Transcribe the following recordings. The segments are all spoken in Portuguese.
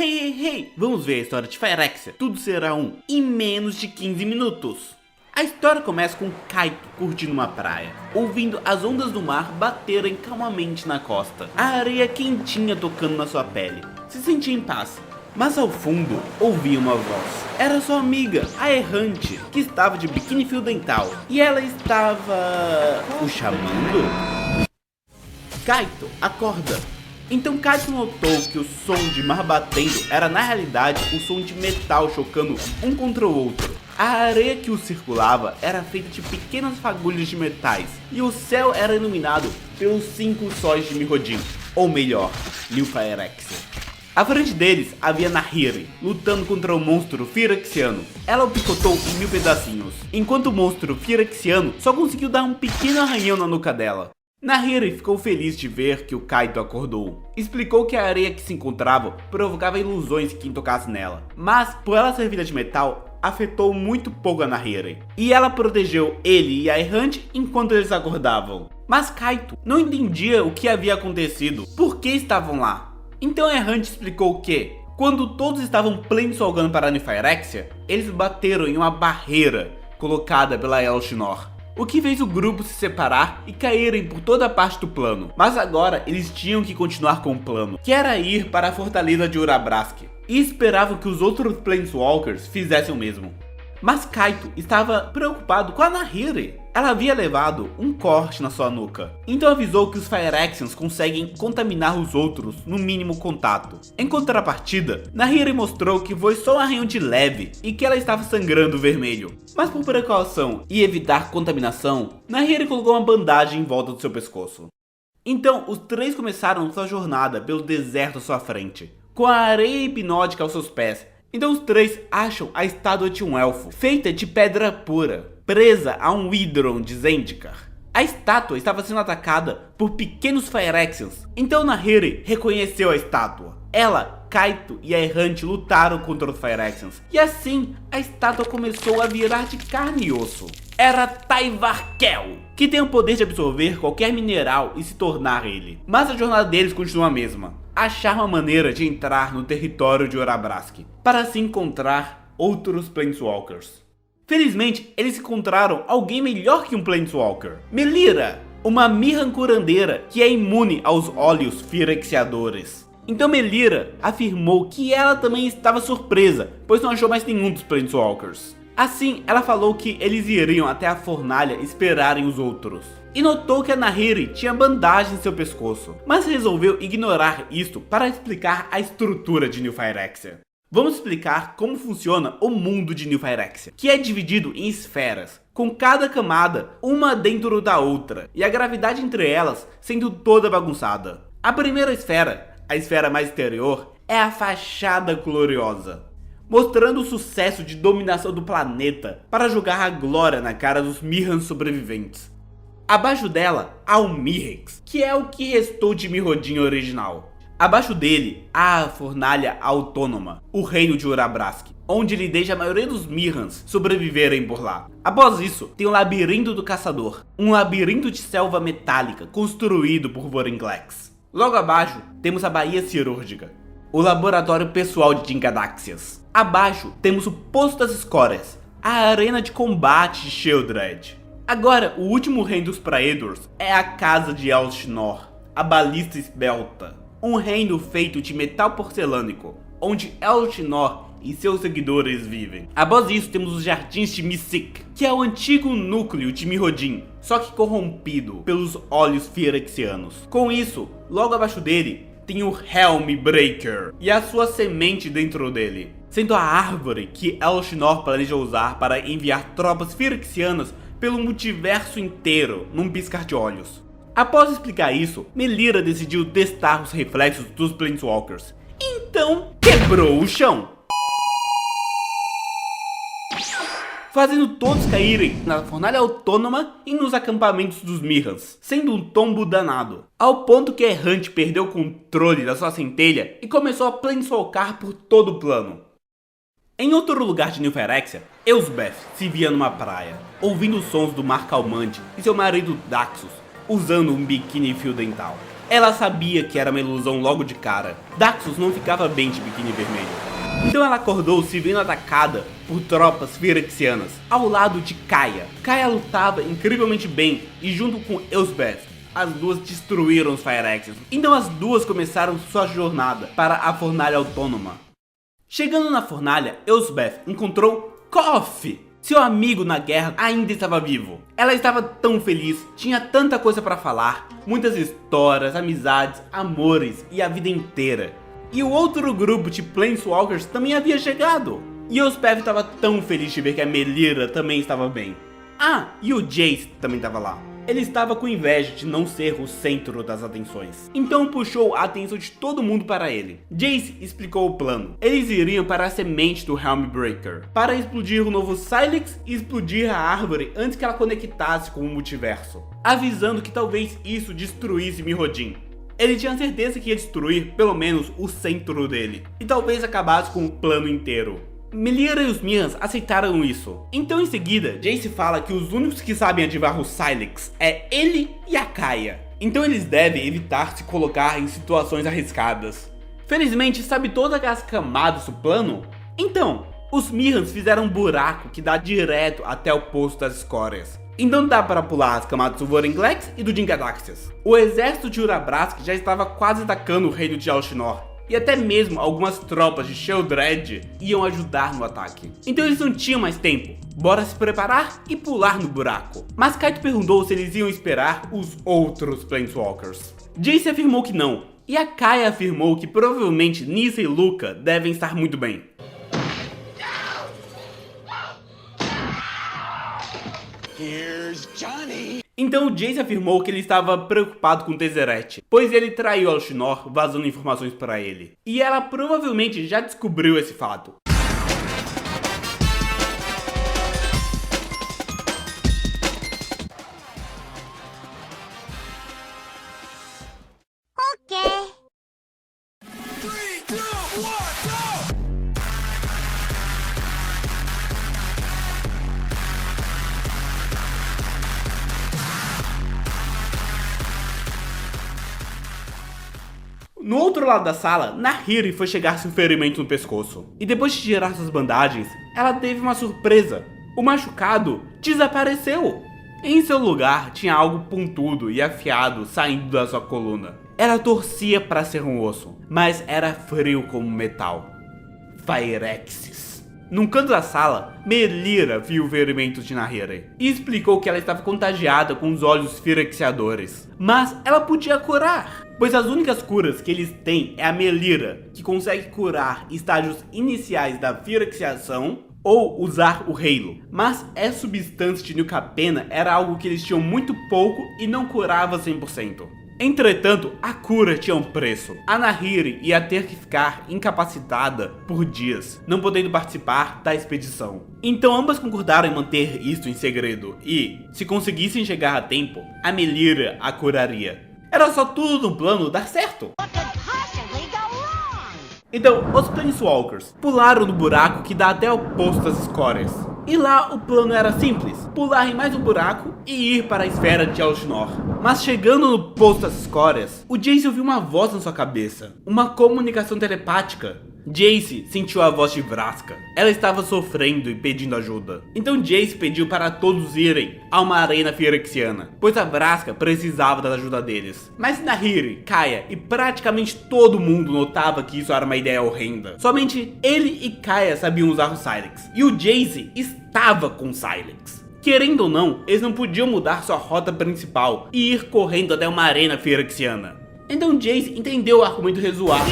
Hey, vamos ver a história de Phyrexia. Tudo será em menos de 15 minutos. A história começa com Kaito curtindo uma praia, ouvindo as ondas do mar baterem calmamente na costa. A areia quentinha tocando na sua pele. Se sentia em paz, mas ao fundo ouvia uma voz. Era sua amiga, a errante, que estava de biquíni fio dental. E ela estava... o chamando? Kaito, acorda! Então Kaito notou que o som de mar batendo era na realidade o som de metal chocando um contra o outro. A areia que o circulava era feita de pequenas fagulhas de metais e o céu era iluminado pelos 5 sóis de Mihodin, ou melhor, New Phyrexia. À frente deles havia Nahiri, lutando contra o monstro Phyrexiano. Ela o picotou em 1000 pedacinhos, enquanto o monstro Phyrexiano só conseguiu dar um pequeno arranhão na nuca dela. Nahiri ficou feliz de ver que o Kaito acordou. Explicou que a areia que se encontrava provocava ilusões de quem tocasse nela, mas por ela ser feita de metal, afetou muito pouco a Nahiri. E ela protegeu ele e a errante enquanto eles acordavam. Mas Kaito não entendia o que havia acontecido, por que estavam lá. Então a errante explicou que, quando todos estavam planeswalkando para a New Phyrexia, eles bateram em uma barreira colocada pela Elsinore, o que fez o grupo se separar e caírem por toda a parte do plano. Mas agora eles tinham que continuar com o plano, que era ir para a fortaleza de Urabrask, e esperavam que os outros Planeswalkers fizessem o mesmo. Mas Kaito estava preocupado com a Nahiri. Ela havia levado um corte na sua nuca, então avisou que os Phyrexians conseguem contaminar os outros no mínimo contato. Em contrapartida, Nahiri mostrou que foi só um arranhão de leve e que ela estava sangrando vermelho. Mas por precaução e evitar contaminação, Nahiri colocou uma bandagem em volta do seu pescoço. Então os três começaram sua jornada pelo deserto à sua frente, com a areia hipnótica aos seus pés. Então os três acham a estátua de um elfo, feita de pedra pura, presa a um Hydron de Zendikar. A estátua estava sendo atacada por pequenos Phyrexians, então Nahiri reconheceu a estátua. Ela, Kaito e a errante lutaram contra os Phyrexians, e assim a estátua começou a virar de carne e osso. Era Taivarkel, que tem o poder de absorver qualquer mineral e se tornar ele. Mas a jornada deles continua a mesma: achar uma maneira de entrar no território de Urabrask, para assim encontrar outros Planeswalkers. Felizmente, eles encontraram alguém melhor que um Planeswalker: Melira, uma Mirran curandeira que é imune aos óleos Phyrexiadores. Então Melira afirmou que ela também estava surpresa, pois não achou mais nenhum dos Planeswalkers. Assim, ela falou que eles iriam até a fornalha esperarem os outros. E notou que a Nahiri tinha bandagem em seu pescoço, mas resolveu ignorar isto para explicar a estrutura de New Phyrexia. Vamos explicar como funciona o mundo de New Phyrexia, que é dividido em esferas, com cada camada uma dentro da outra, e a gravidade entre elas sendo toda bagunçada. A primeira esfera, a esfera mais exterior, é a Fachada Gloriosa, mostrando o sucesso de dominação do planeta para jogar a glória na cara dos Mirrans sobreviventes. Abaixo dela há o Mirrex, que é o que restou de Mihodin original. Abaixo dele há a Fornalha Autônoma, o reino de Urabrask, onde ele deixa a maioria dos Mirrans sobreviverem por lá. Após isso, tem o Labirinto do Caçador, um labirinto de selva metálica construído por Vorinclex. Logo abaixo temos a Baía Cirúrgica, o laboratório pessoal de Jin-Gadaxias. Abaixo temos o Poço das Escórias, a arena de combate de Sheoldred. Agora, o último reino dos Praedors é a Casa de Elsinore, a Balista Esbelta, um reino feito de metal porcelânico, onde Elsinore e seus seguidores vivem. Após isso, temos os Jardins de Mystic, que é o antigo núcleo de Mihodin, só que corrompido pelos óleos Phyrexianos. Com isso, logo abaixo dele, tem o Helmbreaker e a sua semente dentro dele, sendo a árvore que Elsinore planeja usar para enviar tropas Phyrexianas pelo multiverso inteiro num piscar de olhos. Após explicar isso, Melira decidiu testar os reflexos dos Planeswalkers. Então, quebrou o chão, fazendo todos caírem na Fornalha Autônoma e nos acampamentos dos Mirrans, sendo um tombo danado, ao ponto que a errante perdeu o controle da sua centelha e começou a planeswalkar por todo o plano. Em outro lugar de New Phyrexia, Elsbeth se via numa praia, ouvindo os sons do mar calmante e seu marido Daxus, usando um biquíni fio dental. Ela sabia que era uma ilusão logo de cara. Daxus não ficava bem de biquíni vermelho. Então ela acordou se vendo atacada por tropas firexianas, ao lado de Kaia. Kaia lutava incrivelmente bem e junto com Elsbeth, as duas destruíram os Firexes. Então as duas começaram sua jornada para a fornalha autônoma. Chegando na fornalha, Elsbeth encontrou Koff. Seu amigo na guerra ainda estava vivo. Ela estava tão feliz, tinha tanta coisa para falar, muitas histórias, amizades, amores e a vida inteira. E o outro grupo de Planeswalkers também havia chegado. E Elspeth estava tão feliz de ver que a Melira também estava bem. Ah, e o Jace também estava lá. Ele estava com inveja de não ser o centro das atenções. Então puxou a atenção de todo mundo para ele. Jace explicou o plano. Eles iriam para a semente do Helmbreaker, para explodir o novo Sylex e explodir a árvore antes que ela conectasse com o multiverso, avisando que talvez isso destruísse Mirrodin. Ele tinha certeza que ia destruir pelo menos o centro dele, e talvez acabasse com o plano inteiro. Melira e os Mirrans aceitaram isso. Então em seguida, Jace fala que os únicos que sabem ativar o Sylex é ele e a Kaia. Então eles devem evitar se colocar em situações arriscadas. Felizmente, sabe todas as camadas do plano? Então, os Mirrans fizeram um buraco que dá direto até o posto das escórias. Então dá para pular as camadas do Vorinclex e do Jin-Galaxias. O exército de Urabrask já estava quase atacando o reino de Alshinor. E até mesmo algumas tropas de Sheoldred iam ajudar no ataque. Então eles não tinham mais tempo. Bora se preparar e pular no buraco. Mas Kaito perguntou se eles iam esperar os outros Planeswalkers. Jace afirmou que não. E a Kaia afirmou que provavelmente Nissa e Luca devem estar muito bem. Here's Johnny. Então o Jace afirmou que ele estava preocupado com Tezzeret, pois ele traiu Alshinor vazando informações para ele. E ela provavelmente já descobriu esse fato. No outro lado da sala, Nahiri foi chegar-se um ferimento no pescoço. E depois de tirar suas bandagens, ela teve uma surpresa. O machucado desapareceu. Em seu lugar, tinha algo pontudo e afiado saindo da sua coluna. Ela torcia para ser um osso, mas era frio como metal. Phyrexis. Num canto da sala, Melira viu o ferimento de Nahiri e explicou que ela estava contagiada com os olhos firexiadores. Mas ela podia curar, pois as únicas curas que eles têm é a Melira, que consegue curar estágios iniciais da firexiação ou usar o Halo. Mas essa substância de Nilcapena era algo que eles tinham muito pouco e não curava 100%. Entretanto, a cura tinha um preço. A Nahiri ia ter que ficar incapacitada por dias, não podendo participar da expedição. Então ambas concordaram em manter isso em segredo e, se conseguissem chegar a tempo, a Melira a curaria. Era só tudo um plano dar certo. Então, os Planeswalkers pularam no buraco que dá até o posto das escórias. E lá o plano era simples, pular em mais um buraco e ir para a esfera de Alshinor. Mas chegando no posto das escórias, o Jace ouviu uma voz na sua cabeça, uma comunicação telepática. Jace sentiu a voz de Vraska. Ela estava sofrendo e pedindo ajuda. Então Jace pediu para todos irem a uma arena firexiana, pois a Vraska precisava da ajuda deles. Mas Nahiri, Kaia e praticamente todo mundo notava que isso era uma ideia horrenda. Somente ele e Kaia sabiam usar o Sylex, e o Jace estava com o Sylex. Querendo ou não, eles não podiam mudar sua rota principal e ir correndo até uma arena firexiana. Então Jace entendeu o argumento ressoar.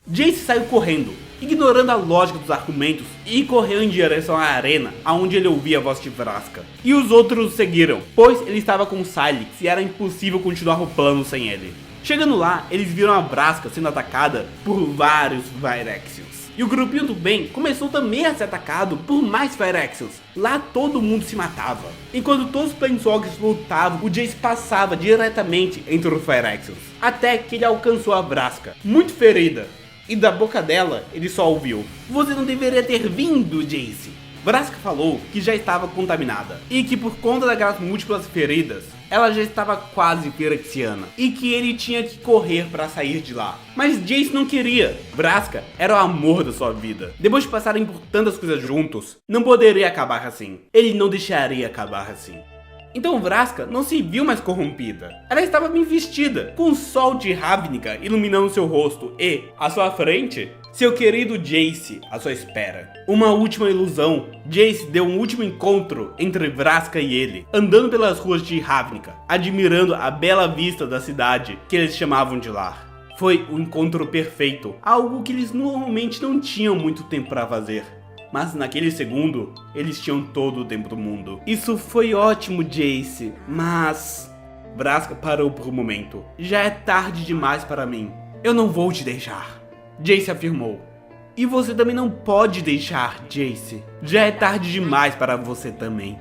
Jace saiu correndo, ignorando a lógica dos argumentos, e correu em direção à arena, onde ele ouvia a voz de Vraska. E os outros o seguiram, pois ele estava com o Sylex e era impossível continuar o plano sem ele. Chegando lá, eles viram a Vraska sendo atacada por vários Phyrexians. E o grupinho do bem começou também a ser atacado por mais Phyrexians. Lá todo mundo se matava. Enquanto todos os Planeswalkers lutavam, o Jace passava diretamente entre os Phyrexians, até que ele alcançou a Vraska, muito ferida. E da boca dela, ele só ouviu: "Você não deveria ter vindo, Jace." Vraska falou que já estava contaminada e que por conta daquelas múltiplas feridas, ela já estava quase Firexiana e que ele tinha que correr para sair de lá. Mas Jace não queria. Vraska era o amor da sua vida. Depois de passarem por tantas coisas juntos, não poderia acabar assim. Ele não deixaria acabar assim. Então Vraska não se viu mais corrompida. Ela estava bem vestida, com o sol de Ravnica iluminando seu rosto e, à sua frente, seu querido Jace à sua espera. Uma última ilusão. Jace deu um último encontro entre Vraska e ele, andando pelas ruas de Ravnica, admirando a bela vista da cidade que eles chamavam de lar. Foi o encontro perfeito, algo que eles normalmente não tinham muito tempo para fazer. Mas naquele segundo, eles tinham todo o tempo do mundo. Isso foi ótimo, Jace, mas... Vraska parou por um momento. Já é tarde demais para mim. Eu não vou te deixar. Jace afirmou. E você também não pode deixar, Jace. Já é tarde demais para você também.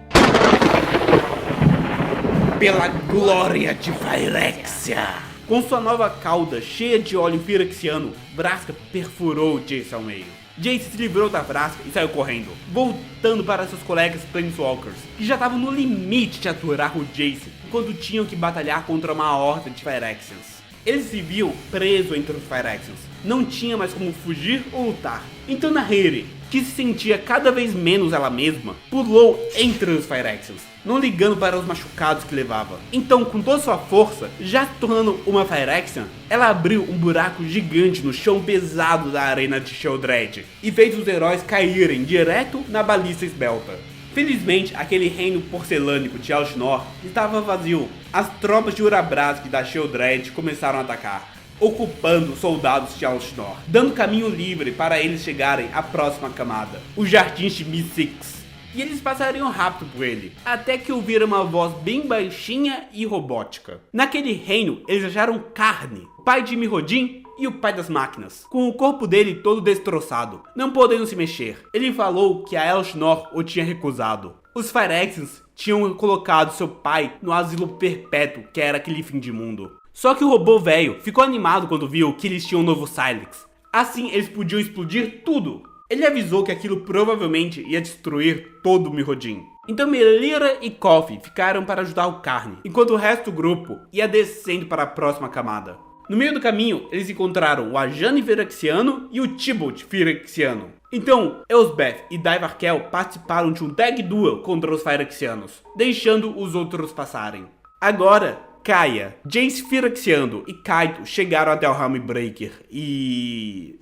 Pela glória de Phyrexia! Com sua nova cauda cheia de óleo firexiano, Vraska perfurou Jace ao meio. Jace se livrou da Vraska e saiu correndo, voltando para seus colegas Planeswalkers, que já estavam no limite de aturar o Jace enquanto tinham que batalhar contra uma horda de Phyrexians. Ele se viu preso entre os Phyrexians, não tinha mais como fugir ou lutar. Então Nahiri, que se sentia cada vez menos ela mesma, pulou entre os Phyrexians, não ligando para os machucados que levava. Então, com toda sua força, já se tornando uma Phyrexian, ela abriu um buraco gigante no chão pesado da arena de Sheoldred e fez os heróis caírem direto na baliza esbelta. Felizmente, aquele reino porcelânico de Alshnor estava vazio. As tropas de Urabrask da Sheoldred começaram a atacar, ocupando os soldados de Alshnor, dando caminho livre para eles chegarem à próxima camada, os jardins de Mystics. E eles passariam rápido por ele, até que ouviram uma voz bem baixinha e robótica. Naquele reino, eles acharam Karne, pai de Mirrodin e o pai das máquinas, com o corpo dele todo destroçado, não podendo se mexer. Ele falou que a Elshnor o tinha recusado. Os Phyrexians tinham colocado seu pai no asilo perpétuo, que era aquele fim de mundo. Só que o robô velho ficou animado quando viu que eles tinham um novo Sylex. Assim, eles podiam explodir tudo. Ele avisou que aquilo provavelmente ia destruir todo o Mirrodin. Então Melira e Coffee ficaram para ajudar o Karne, enquanto o resto do grupo ia descendo para a próxima camada. No meio do caminho, eles encontraram o Ajani Phyrexiano e o Tibalt Phyrexiano. Então, Elsbeth e Daivarkel participaram de um tag duel contra os Phyrexianos, deixando os outros passarem. Agora, Kaya, Jace Phyrexiano e Kaito chegaram até o Helmbreaker e...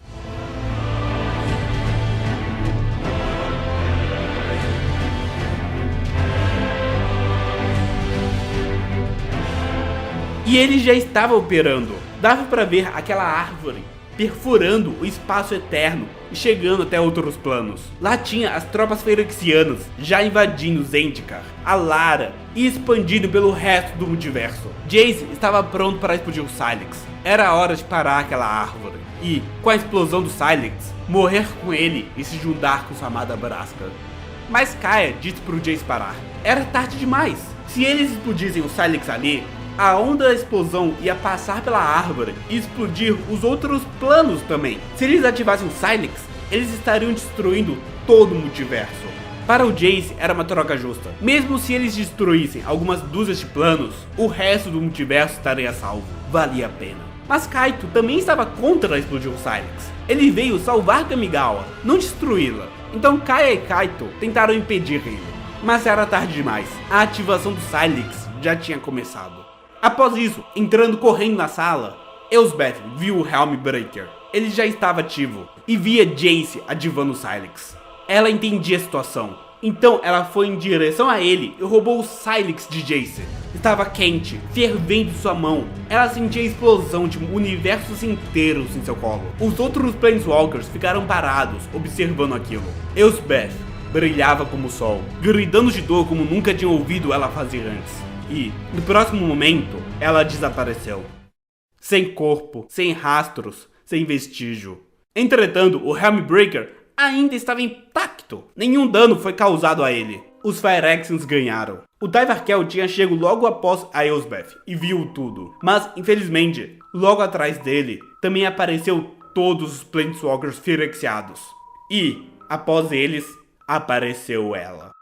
E ele já estava operando. Dava para ver aquela árvore perfurando o espaço eterno e chegando até outros planos. Lá tinha as tropas Phyrexianas já invadindo Zendikar, Alara e expandindo pelo resto do multiverso. Jace estava pronto para explodir o Sylex. Era hora de parar aquela árvore e, com a explosão do Sylex, morrer com ele e se juntar com sua amada Vraska. Mas Kaya disse para o Jace parar. Era tarde demais. Se eles explodissem o Sylex ali, a onda da explosão ia passar pela árvore e explodir os outros planos também. Se eles ativassem o Sylex, eles estariam destruindo todo o multiverso. Para o Jace era uma troca justa. Mesmo se eles destruíssem algumas dúzias de planos, o resto do multiverso estaria salvo. Valia a pena. Mas Kaito também estava contra explodir o Sylex. Ele veio salvar Kamigawa, não destruí-la. Então Kaya e Kaito tentaram impedir ele. Mas era tarde demais. A ativação do Sylex já tinha começado. Após isso, entrando correndo na sala, Elsbeth viu o Helmbreaker. Ele já estava ativo e via Jace ativando o Sylex. Ela entendia a situação, então ela foi em direção a ele e roubou o Sylex de Jace. Estava quente, fervendo em sua mão. Ela sentia a explosão de universos inteiros em seu colo. Os outros Planeswalkers ficaram parados, observando aquilo. Elsbeth brilhava como o sol, gritando de dor como nunca tinham ouvido ela fazer antes. E, no próximo momento, ela desapareceu. Sem corpo, sem rastros, sem vestígio. Entretanto, o Helmbreaker ainda estava intacto. Nenhum dano foi causado a ele. Os Phyrexians ganharam. O Daivarkel tinha chego logo após a Elsbeth e viu tudo. Mas, infelizmente, logo atrás dele, também apareceu todos os Planeswalkers Phyrexiados. E, após eles, apareceu ela.